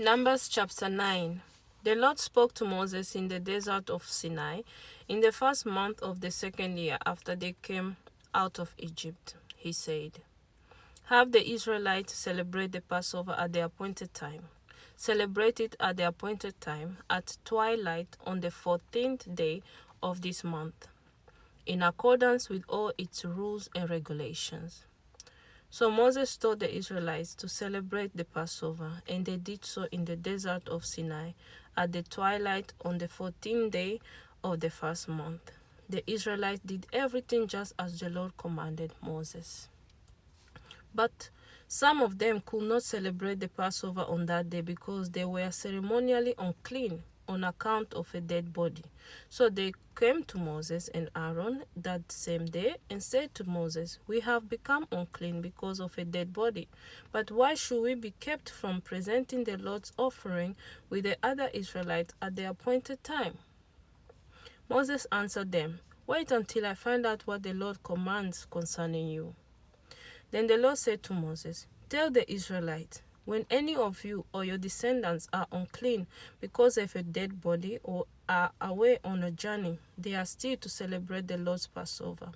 Numbers chapter 9. The Lord spoke to Moses in the desert of Sinai in the first month of the second year after they came out of Egypt. He said, "Have the Israelites celebrate the Passover at the appointed time. Celebrate it at the appointed time at twilight on the 14th day of this month, in accordance with all its rules and regulations." So Moses told the Israelites to celebrate the Passover, and they did so in the desert of Sinai at the twilight on the 14th day of the first month. The Israelites did everything just as the Lord commanded Moses. But some of them could not celebrate the Passover on that day because they were ceremonially unclean on account of a dead body. So they came to Moses and Aaron that same day and said to Moses, "We have become unclean because of a dead body. But why should we be kept from presenting the Lord's offering with the other Israelites at the appointed time?" Moses answered them, "Wait until I find out what the Lord commands concerning you." Then the Lord said to Moses, "Tell the Israelites, when any of you or your descendants are unclean because of a dead body or are away on a journey, they are still to celebrate the Lord's Passover.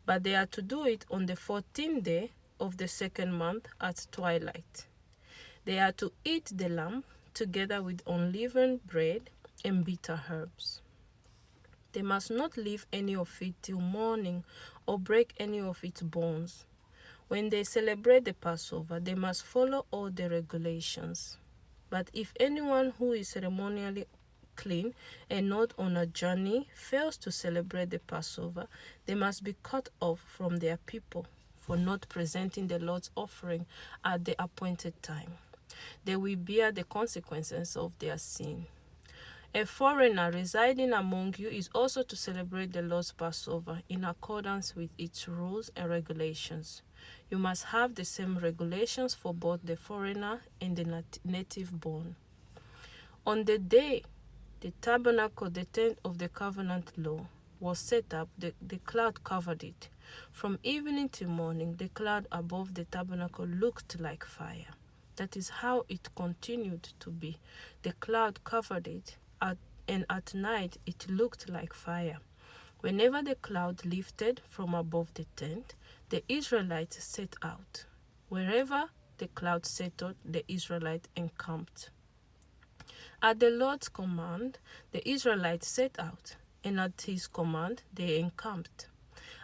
But they are to do it on the 14th day of the second month at twilight. They are to eat the lamb together with unleavened bread and bitter herbs. They must not leave any of it till morning or break any of its bones. When they celebrate the Passover, they must follow all the regulations. But if anyone who is ceremonially clean and not on a journey fails to celebrate the Passover, they must be cut off from their people for not presenting the Lord's offering at the appointed time. They will bear the consequences of their sin. A foreigner residing among you is also to celebrate the Lord's Passover in accordance with its rules and regulations. You must have the same regulations for both the foreigner and the native born. On the day the tabernacle, the tent of the covenant law, was set up, the cloud covered it. From evening till morning, the cloud above the tabernacle looked like fire. That is how it continued to be. The cloud covered it, and at night it looked like fire. Whenever the cloud lifted from above the tent, the Israelites set out. Wherever the cloud settled, the Israelites encamped. At the Lord's command, the Israelites set out, and at his command, they encamped.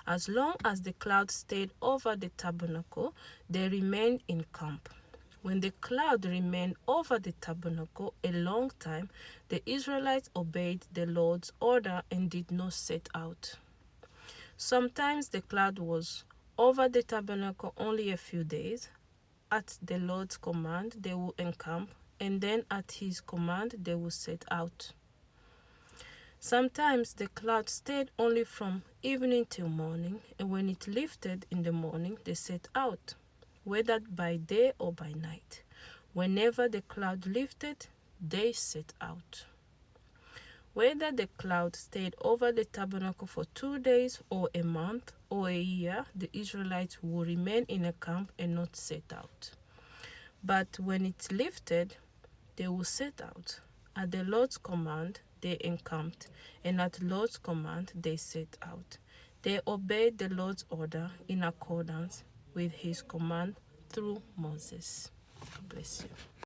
As long as the cloud stayed over the tabernacle, they remained in camp. When the cloud remained over the tabernacle a long time, the Israelites obeyed the Lord's order and did not set out. Sometimes the cloud was over the tabernacle only a few days. At the Lord's command, they will encamp, and then at his command, they will set out. Sometimes the cloud stayed only from evening till morning, and when it lifted in the morning, they set out, whether by day or by night. Whenever the cloud lifted, they set out. Whether the cloud stayed over the tabernacle for 2 days or a month or a year, the Israelites will remain in a camp and not set out. But when it lifted, they will set out. At the Lord's command, they encamped, and at the Lord's command, they set out. They obeyed the Lord's order in accordance with his command through Moses. God bless you.